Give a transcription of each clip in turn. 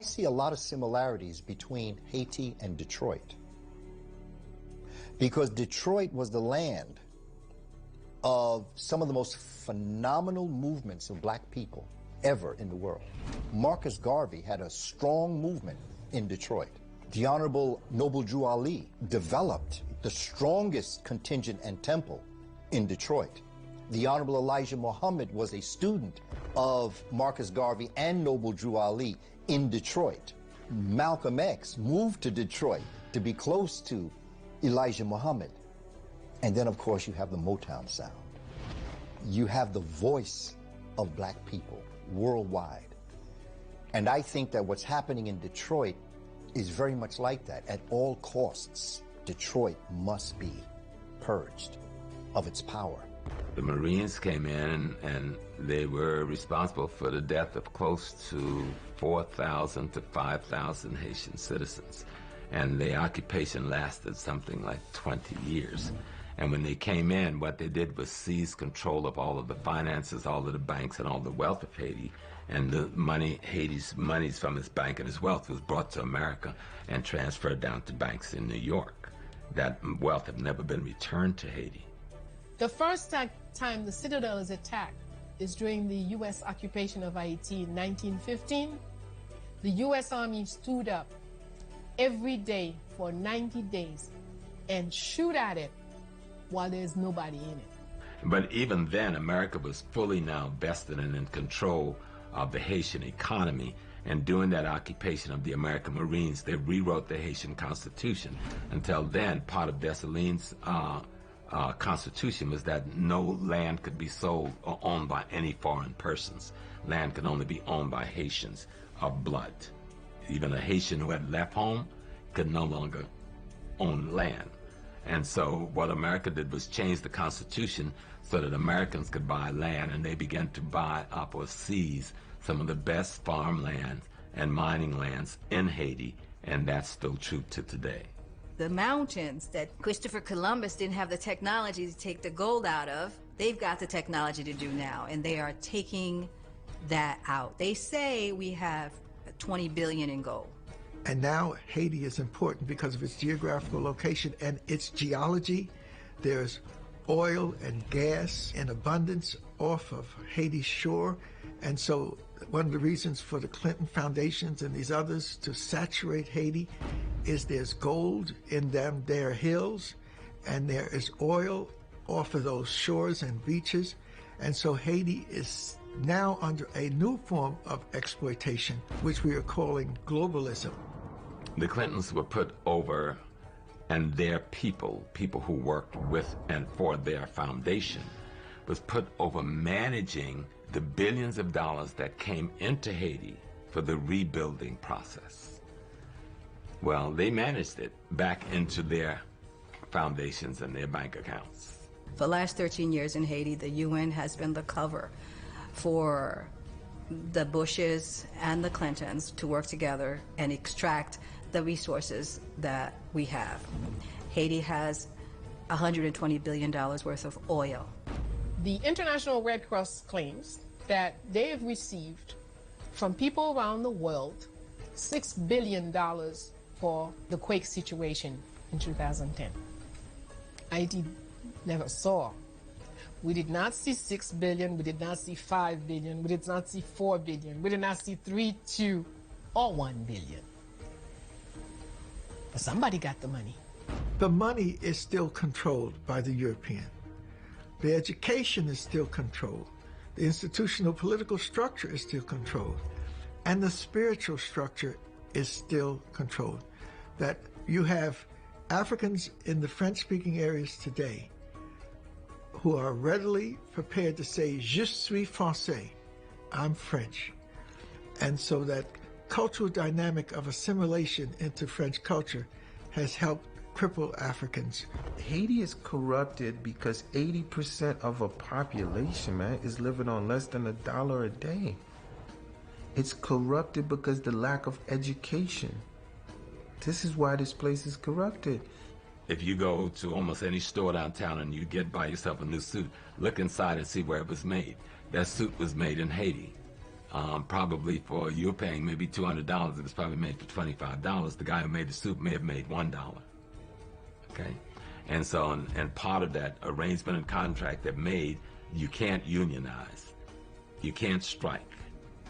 I see a lot of similarities between Haiti and Detroit, because Detroit was the land of some of the most phenomenal movements of black people ever in the world. Marcus Garvey had a strong movement in Detroit. The Honorable Noble Drew Ali developed the strongest contingent and temple in Detroit. The Honorable Elijah Muhammad was a student of Marcus Garvey and Noble Drew Ali in Detroit. Malcolm X moved to Detroit to be close to Elijah Muhammad. And then, of course, you have the Motown sound. You have the voice of black people worldwide. And I think that what's happening in Detroit is very much like that. At all costs, Detroit must be purged of its power. The Marines came in and they were responsible for the death of close to 4,000 to 5,000 Haitian citizens. And the occupation lasted something like 20 years. And when they came in, what they did was seize control of all of the finances, all of the banks, and all the wealth of Haiti. And the money, Haiti's monies from his bank and his wealth was brought to America and transferred down to banks in New York. That wealth had never been returned to Haiti. The first time the Citadel is attacked is during the U.S. occupation of Haiti in 1915. The U.S. Army stood up every day for 90 days and shoot at it while there's nobody in it. But even then, America was fully now vested and in control of the Haitian economy. And during that occupation of the American Marines, they rewrote the Haitian Constitution. Until then, part of Dessalines' Constitution was that no land could be sold or owned by any foreign persons. Land could only be owned by Haitians of blood. Even a Haitian who had left home could no longer own land. And so what America did was change the Constitution so that Americans could buy land, and they began to buy up or seize some of the best farmlands and mining lands in Haiti, and that's still true to today. The mountains that Christopher Columbus didn't have the technology to take the gold out of, they've got the technology to do now, and they are taking that out. They say we have 20 billion in gold. And now Haiti is important because of its geographical location and its geology. There's oil and gas in abundance off of Haiti's shore. And so one of the reasons for the Clinton Foundations and these others to saturate Haiti is there's gold in them there hills, and there is oil off of those shores and beaches. And so Haiti is now under a new form of exploitation, which we are calling globalism. The Clintons were put over, and their people who worked with and for their foundation, was put over managing the billions of dollars that came into Haiti for the rebuilding process. Well, they managed it back into their foundations and their bank accounts. For the last 13 years in Haiti, the UN has been the cover for the Bushes and the Clintons to work together and extract the resources that we have. Haiti has $120 billion worth of oil. The International Red Cross claims that they have received from people around the world $6 billion for the quake situation in 2010. Haiti never saw. We did not see 6 billion, we did not see 5 billion, we did not see 4 billion, we did not see 3, 2, or 1 billion. But somebody got the money. The money is still controlled by the European. The education is still controlled. The institutional political structure is still controlled. And the spiritual structure is still controlled. That you have Africans in the French-speaking areas today who are readily prepared to say, "Je suis français," I'm French. And so that cultural dynamic of assimilation into French culture has helped cripple Africans. Haiti is corrupted because 80% of a population, man, is living on less than $1 a day. It's corrupted because the lack of education. This is why this place is corrupted. If you go to almost any store downtown and you buy yourself a new suit, look inside and see where it was made. That suit was made in Haiti. Probably for you're paying maybe $200, it was probably made for $25. The guy who made the soup may have made $1. Okay, and so and part of that arrangement and contract that made, you can't unionize, you can't strike,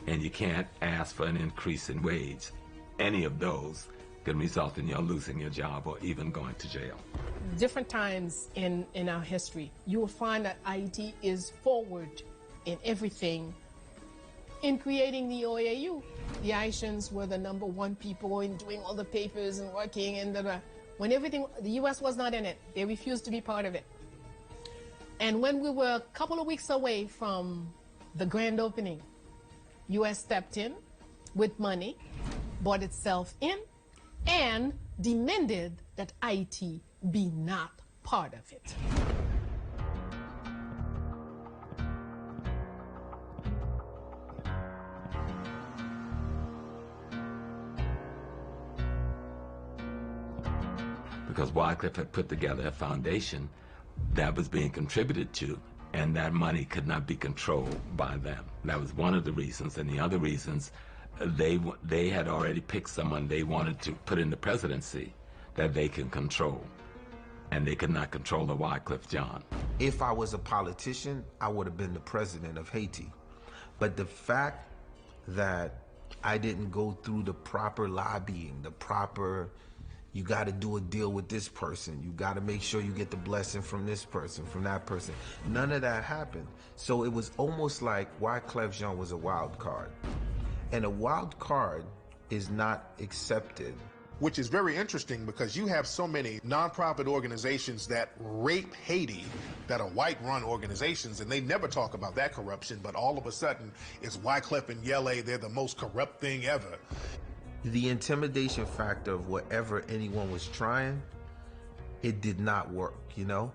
and you can't ask for an increase in wage. Any of those can result in your losing your job or even going to jail. Different times in our history, you will find that Haiti is forward in everything. In creating the OAU, the Haitians were the #1 people in doing all the papers and working, and when everything, the U.S. was not in it. They refused to be part of it. And when we were a couple of weeks away from the grand opening, U.S. stepped in with money, bought itself in, and demanded that Haiti be not part of it. Because Wyclef had put together a foundation that was being contributed to, and that money could not be controlled by them. That was one of the reasons, and the other reasons, they had already picked someone they wanted to put in the presidency that they can control, and they could not control the Wyclef Jean. If I was a politician, I would have been the president of Haiti. But the fact that I didn't go through the proper lobbying, the proper, you got to do a deal with this person, you got to make sure you get the blessing from this person, from that person, none of that happened. So it was almost like Wyclef Jean was a wild card. And a wild card is not accepted. Which is very interesting because you have so many nonprofit organizations that rape Haiti that are white-run organizations, and they never talk about that corruption, but all of a sudden it's Wyclef and Yele, they're the most corrupt thing ever. The intimidation factor of whatever anyone was trying, it did not work, you know?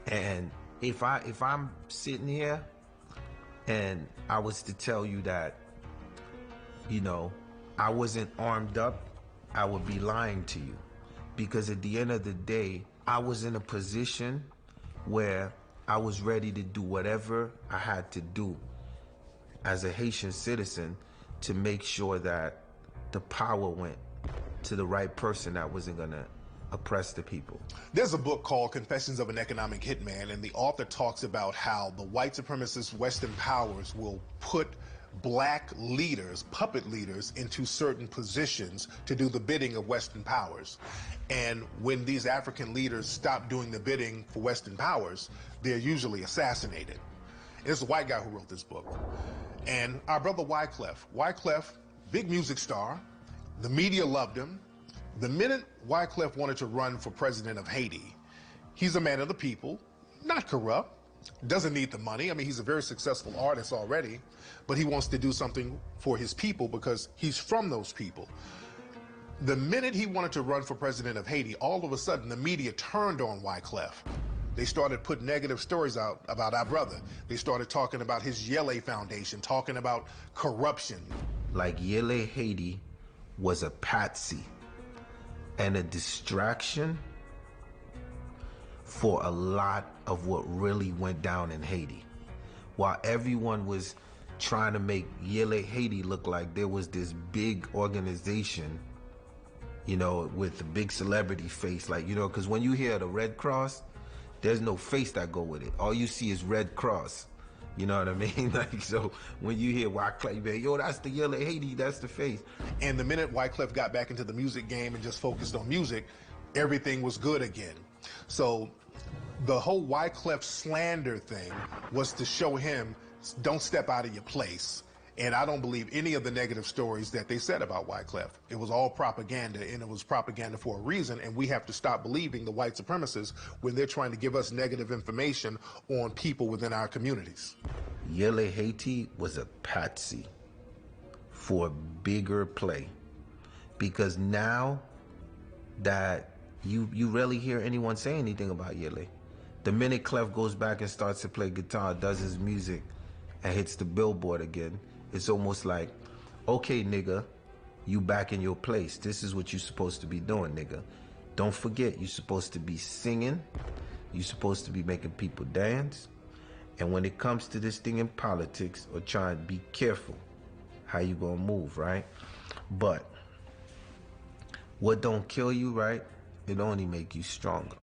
And if I'm sitting here and I was to tell you that, you know, I wasn't armed up, I would be lying to you. Because at the end of the day, I was in a position where I was ready to do whatever I had to do as a Haitian citizen to make sure that the power went to the right person that wasn't gonna oppress the people. There's a book called Confessions of an Economic Hitman, and the author talks about how the white supremacist Western powers will put black leaders, puppet leaders, into certain positions to do the bidding of Western powers. And when these African leaders stop doing the bidding for Western powers, they're usually assassinated. And it's a white guy who wrote this book. And our brother Wyclef, big music star, the media loved him. The minute Wyclef wanted to run for president of Haiti, he's a man of the people, not corrupt, doesn't need the money. I mean, he's a very successful artist already, but he wants to do something for his people because he's from those people. The minute he wanted to run for president of Haiti, all of a sudden the media turned on Wyclef. They started putting negative stories out about our brother. They started talking about his Yele Foundation, talking about corruption. Like Yele Haiti was a patsy and a distraction for a lot of what really went down in Haiti. While everyone was trying to make Yele Haiti look like there was this big organization, you know, with a big celebrity face, like, you know, because when you hear the Red Cross, there's no face that go with it. All you see is Red Cross. You know what I mean? Like, so when you hear Wyclef, yo, that's the Yele Haiti, that's the face. And the minute Wyclef got back into the music game and just focused on music, everything was good again. So the whole Wyclef slander thing was to show him, don't step out of your place. And I don't believe any of the negative stories that they said about Wyclef. It was all propaganda, and it was propaganda for a reason, and we have to stop believing the white supremacists when they're trying to give us negative information on people within our communities. Yele Haiti was a patsy for bigger play, because now that you rarely hear anyone say anything about Yele. The minute Clef goes back and starts to play guitar, does his music, and hits the billboard again, it's almost like, okay, nigga, you back in your place. This is what you're supposed to be doing, nigga. Don't forget, you're supposed to be singing. You're supposed to be making people dance. And when it comes to this thing in politics, or trying to be careful, how you gonna move, right? But what don't kill you, right? It only make you stronger.